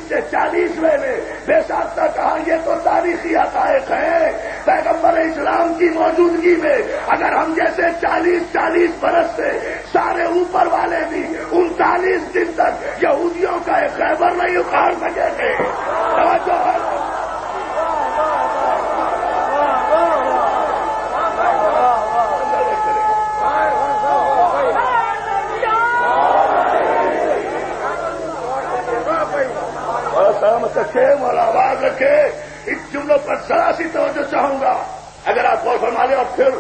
سے 40ویں میں بے ساختہ کہا یہ تو تاریخی حقائق ہیں. پیغمبر اسلام کی موجودگی میں اگر ہم جیسے 40 برس سے سارے اوپر والے بھی 39 دن تک یہودیوں کا ایک خیبر نہیں اکھاڑ سکے تھے. توجہ ہے. سلامت رکھے اور آواز رکھے. اس جملوں پر ذرا سی توجہ چاہوں گا اگر آپ غور فرما لیں. اور پھر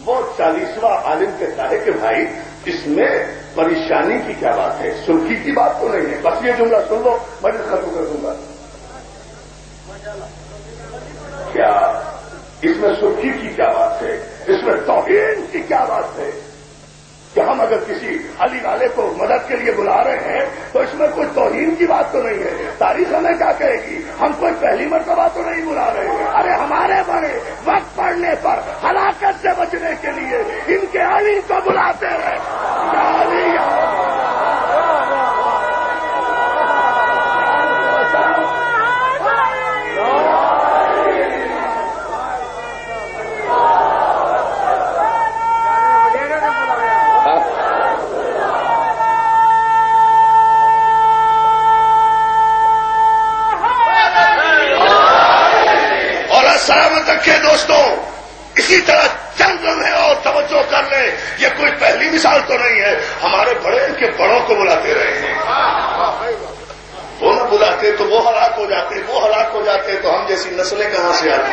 وہ 40واں عالم کہتا ہے کہ بھائی اس میں پریشانی کی کیا بات ہے, سرخی کی بات تو نہیں ہے. بس یہ جملہ سن لو میں ختم کر دوں گا. کیا اس میں سرخی کی کیا بات ہے, اس میں توہین کی کیا بات ہے کہ ہم اگر کسی علی والے کو مدد کے لیے بلا رہے ہیں تو اس میں کوئی توہین کی بات تو نہیں ہے. تاریخ ہمیں کیا کہے گی, ہم کوئی پہلی مرتبہ تو نہیں بلا رہے ہیں. ارے ہمارے بڑے وقت پڑنے پر ہلاکت سے بچنے کے لیے ان کے علی کو بلاتے رہے. سلامت رکھے دوستوں. اسی طرح چند لمحے اور توجہ کر لیں. یہ کوئی پہلی مثال تو نہیں ہے. ہمارے بڑے ان کے بڑوں کو بلاتے رہے ہیں. وہ نہ بلاتے تو وہ ہلاک ہو جاتے, وہ ہلاک ہو جاتے تو ہم جیسی نسلیں کہاں سے آتی.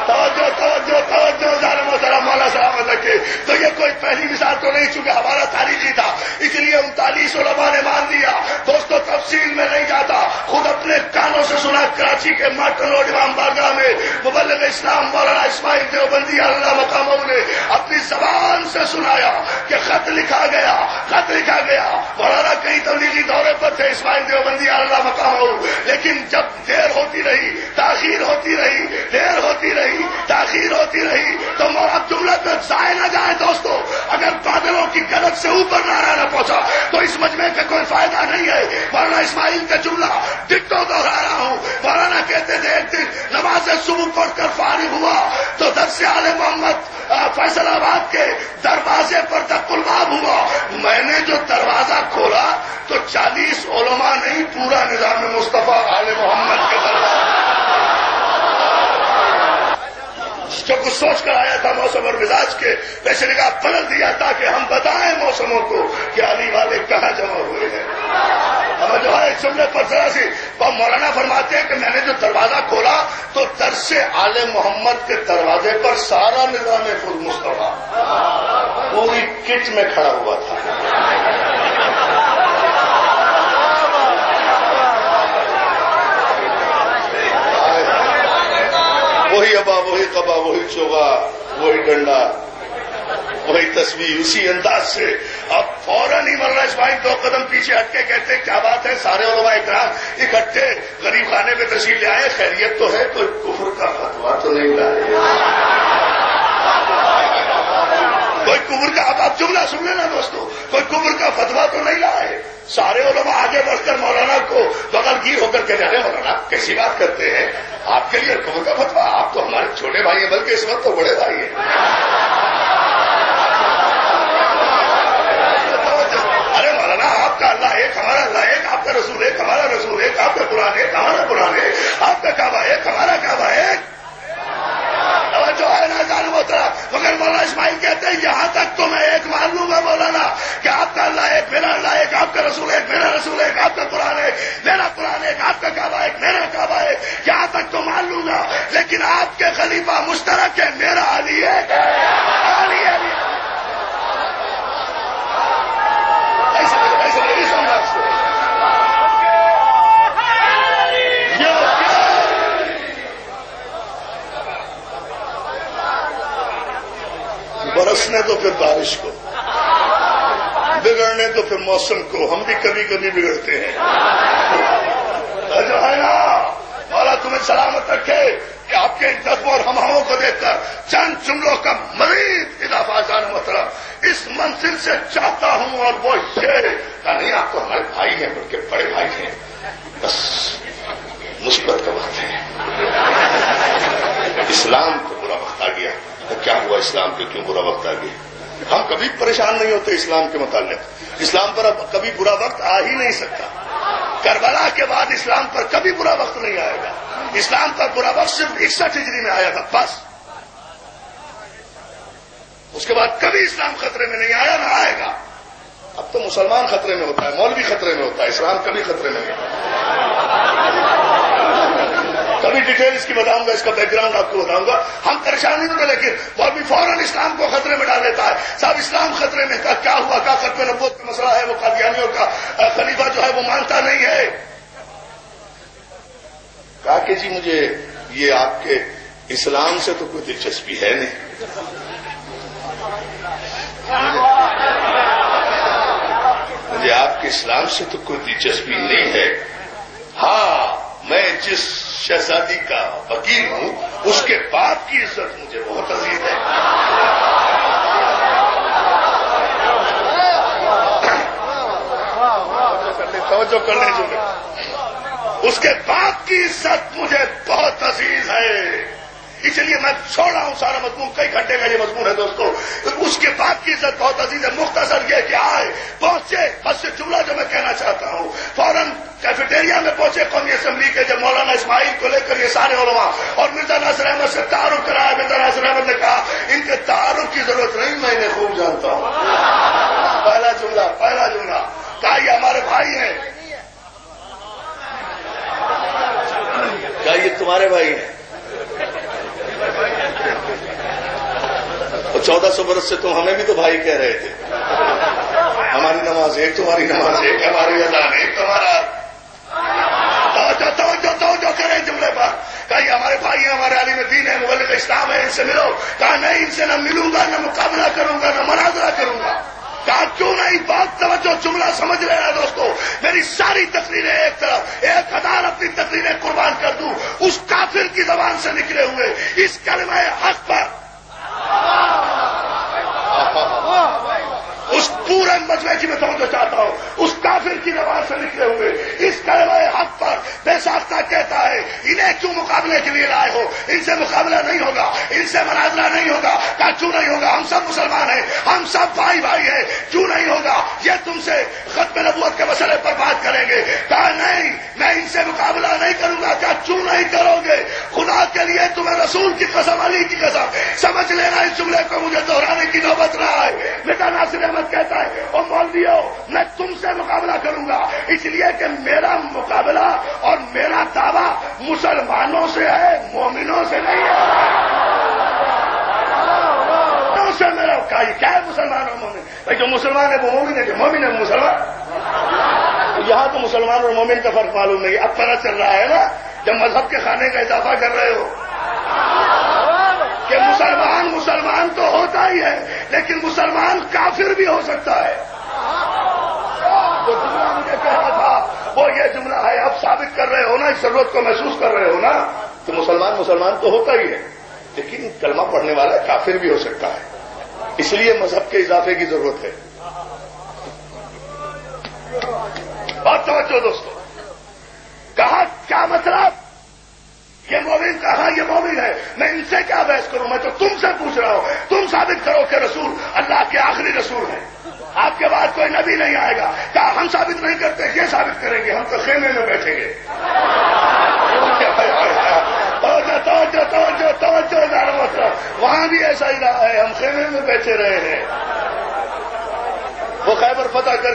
توجہ توجہ توجہ ظالم و سلام مولا سلامت رکھے. تو یہ کوئی پہلی مثال تو نہیں, چونکہ ہمارا تاریخی تھا اس لیے 39 علماء نے مان لیا. دوستوں تفصیل میں نہیں جاتا, خود اپنے کانوں سے سنا کراچی کے مارٹن روڈ امام بارگاہ میں مبلغ اسلام مولانا اسماعیل دیوبندی اللہ مقامہ نے اپنی زبان سے سنایا کہ خط لکھا گیا. مولانا کئی تبلیغی دورے پر تھے اسماعیل دیوبندی اللہ مقامہ, لیکن جب دیر ہوتی رہی, تاخیر ہوتی رہی, دیر ہوتی رہی, تاخیر ہوتی رہی تو اب جملہ تک ضائع نہ جائے دوستوں. اگر بادلوں کی گرج سے اوپر نعرہ نہ پہنچا تو اس مجمع کا کوئی فائدہ نہیں ہے. مولانا اسماعیل کا جملہ ڈٹو دوہرا رہا ہوں. مولانا کہتے تھے ایک دن نماز صبح پڑھ کر فارغ ہوا تو درس آل محمد فیصل آباد کے دروازے پر تقلباب ہوا. میں نے جو دروازہ کھولا تو 40 علماء نہیں, پورا نظام مصطفیٰ آل محمد کے دروازے جو کچھ سوچ کر آیا تھا موسم اور مزاج کے پیشے نگاہ پلٹ دیا تاکہ ہم بتائیں موسموں کو کہ علی والے کہاں جمع ہوئے ہیں. ہمیں جو ہے اس جملے پر ذرا سی مولانا فرماتے ہیں کہ میں نے جو دروازہ کھولا تو درس آل محمد کے دروازے پر سارا نظام خود مصطفیٰ پوری کٹ میں کھڑا ہوا تھا. وہی ابا, وہی قبا, وہی چوغا, وہی ڈنڈا, وہی تسبیح, اسی انداز سے اب فوراً ہی مولانا اسماعیل 2 قدم پیچھے ہٹ کے کہتے کیا بات ہے, سارے علماء اکرام اکٹھے غریب خانے پہ تشریف لے آئے, خیریت تو ہے, کوئی کفر کا فتویٰ تو نہیں لائے, کوئی کفر کا. اب جملہ سن لینا دوستو, کوئی کفر کا فتویٰ تو نہیں لائے. سارے علماء آگے بڑھ کر مولانا کو بغل گیر ہو کر کے جانے, مولانا کیسی بات کرتے ہیں, آپ کے لیے کفر کا فتویٰ, آپ تو ہمارے چھوٹے بھائی ہیں بلکہ اس وقت تو بڑے بھائی ہیں. ارے مولانا آپ کا اللہ ایک, ہمارا اللہ ایک, آپ کا رسول ایک, ہمارا رسول ایک, آپ کا قرآن ایک, ہمارا قرآن ایک, آپ کا کعبہ ایک, ہمارا کعبہ ایک. جو ہے نا جان وہ طرح, مگر مولانا اسماعیل کہتے ہیں یہاں تک تو میں ایک مان لوں گا مولانا کہ آپ کا اللہ ایک, میرا اللہ ایک, آپ کا رسول ایک, میرا رسول ایک, آپ کا قرآن ایک, میرا قرآن ایک, آپ کا کعبہ ایک, میرا کعبہ ایک, یہاں تک تو مان لوں گا. لیکن آپ کے خلیفہ مشترک ہے, میرا علی ایک ہے, علی علی. ایسے نہیں سمجھا اس کو. برسنے تو پھر بارش کو, بگڑنے تو پھر موسم کو, ہم بھی کبھی کبھی بگڑتے ہیں. جو ہے نا مولا تمہیں سلامت رکھے کہ آپ کے جذبوں اور ہمہموں کو دیکھ کر چند جملوں کا مزید اضافہ جان محترم اس منزل سے چاہتا ہوں, اور وہ یہ کہ نہیں آپ تو ہمارے بھائی ہیں، بلکہ بڑے بھائی ہیں، بس مصیبت کا وقت ہے، اسلام کو برا وقت آ گیا. کیا ہوا اسلام پہ کیوں برا وقت آ گیا؟ ہم کبھی پریشان نہیں ہوتے اسلام کے متعلق. اسلام پر اب کبھی برا وقت آ ہی نہیں سکتا. کربلا کے بعد اسلام پر کبھی برا وقت نہیں آئے گا. اسلام پر برا وقت صرف 61 ہجری میں آیا تھا بس. اس کے بعد کبھی اسلام خطرے میں نہیں آیا، نہ آئے گا. اب تو مسلمان خطرے میں ہوتا ہے، مولوی خطرے میں ہوتا ہے، اسلام کبھی خطرے میں نہیں. کبھی ڈیٹیل اس کی بتاؤں گا، اس کا بیک گراؤنڈ آپ کو بتاؤں گا. ہم پریشانی میں، لیکن مولوی فوراً اسلام کو خطرے میں ڈال دیتا ہے. صاحب اسلام خطرے میں، کیا ہوا؟ کا ختم نبوت کا مسئلہ ہے، وہ قادیانیوں کا خلیفہ جو ہے وہ مانتا نہیں ہے. کہا کہ جی مجھے یہ آپ کے اسلام سے تو کوئی دلچسپی ہے نہیں. مجھے آپ کے اسلام سے تو کوئی دلچسپی نہیں ہے. ہاں، میں جس شہزادی کا وکیل ہوں اس کے باپ کی عزت مجھے بہت عزیز ہے. توجہ کرنے جو اس کے باپ کی عزت مجھے بہت عزیز ہے. اس لیے میں چھوڑ رہا ہوں سارا مضمون، کئی گھنٹے کا یہ مضمون ہے دوستو. اس کے باپ کی عزت بہت عزیز ہے. مختصر یہ کہ آئے پہنچے، بس سے جملہ جو میں کہنا چاہتا ہوں، فوراً کیفیٹیریا میں پہنچے قومی اسمبلی کے، جب مولانا اسماعیل کو لے کر یہ سارے علماء اور مرزا ناصر احمد سے تعارف کرایا. مرزا ناصر احمد نے کہا ان کے تعارف کی ضرورت نہیں، میں انہیں خوب جانتا ہوں. پہلا جملہ کہا یہ ہمارے بھائی ہیں. کیا یہ تمہارے بھائی ہیں؟ 1400 برس سے تم ہمیں بھی تو بھائی کہہ رہے تھے. ہماری نماز ایک، تمہاری نماز ایک، ہماری اذان ایک، تمہارا. توجہ کریں جملے پر. کہا یہ ہمارے بھائی ہیں، ہمارے عالم دین ہیں، مبلغ اسلام ہے، ان سے ملو. کہا نہیں، ان سے نہ ملوں گا، نہ مقابلہ کروں گا، نہ مناظرہ کروں گا. کہا کیوں نہیں؟ بات توجہ، جملہ سمجھ لینا دوستو. میری ساری تقریریں ایک طرف، 1000 اپنی تقریریں قربان کر دوں اس کافر کی زبان سے نکلے ہوئے اس کلمہ حق پر، اس پورے مجمع کی میں توجہ چاہتا ہوں، اس کافر کی زبان سے نکلے ہوئے اس کلمہ حق پر بے ساختہ کہتا ہے انہیں کیوں مقابلے کے لیے لائے ہو؟ ان سے مقابلہ نہیں ہوگا، ان سے مناظرہ نہیں ہوگا. کہا کیوں نہیں ہوگا؟ ہم سب مسلمان ہیں، ہم سب بھائی ہیں، کیوں نہیں ہوگا؟ یہ تم سے ختم نبوت کے مسئلے پر بات کریں گے. کہا نہیں، میں ان سے مقابلہ نہیں کروں گا. کہا کیوں نہیں کرو گے؟ خدا کے لیے تمہیں رسول کی قسم، علی کی قسم، سمجھ لینا اس جملے کو مجھے دہرانے کی نوبت نہ آئے. مرزا ناصر احمد کہتا ہے او مولویو میں تم سے مقابلہ کروں گا، اس لیے کہ میرا مقابلہ اور میرا دعویٰ مسلمانوں سے ہے، مومنوں سے نہیں ہے. سے میرا کیا ہے مسلمان اور مومن؟ بھائی جو مسلمان ہے وہ مومن ہے، جو مومن ہے وہ مسلمان. یہاں تو مسلمان اور مومن کا فرق معلوم نہیں. اب پتہ چل رہا ہے نا جب مذہب کے خانے کا اضافہ کر رہے ہو کہ مسلمان تو ہوتا ہی ہے، لیکن مسلمان کافر بھی ہو سکتا ہے. جو جملہ مجھے کہہ رہا تھا وہ یہ جملہ ہے. اب ثابت کر رہے ہو نا، اس ضرورت کو محسوس کر رہے ہو نا کہ مسلمان تو ہوتا ہی ہے، لیکن کلمہ پڑھنے والا کافر بھی ہو سکتا ہے. اس لیے مذہب کے اضافے کی ضرورت ہے. بات توجہ دوستو. کہا کیا مطلب؟ یہ مومن، کہا یہ مومن ہے. میں ان سے کیا بحث کروں؟ میں تو تم سے پوچھ رہا ہوں. تم ثابت کرو کہ رسول اللہ کے آخری رسول ہیں، آپ کے بعد کوئی نبی نہیں آئے گا. کہا ہم ثابت نہیں کرتے، یہ ثابت کریں گے. ہم تو خیمے میں بیٹھیں گے. توجہ وہاں بھی ایسا ہی رہا ہے، ہم خیمے میں بیٹھے رہے ہیں. وہ خیبر فتح کر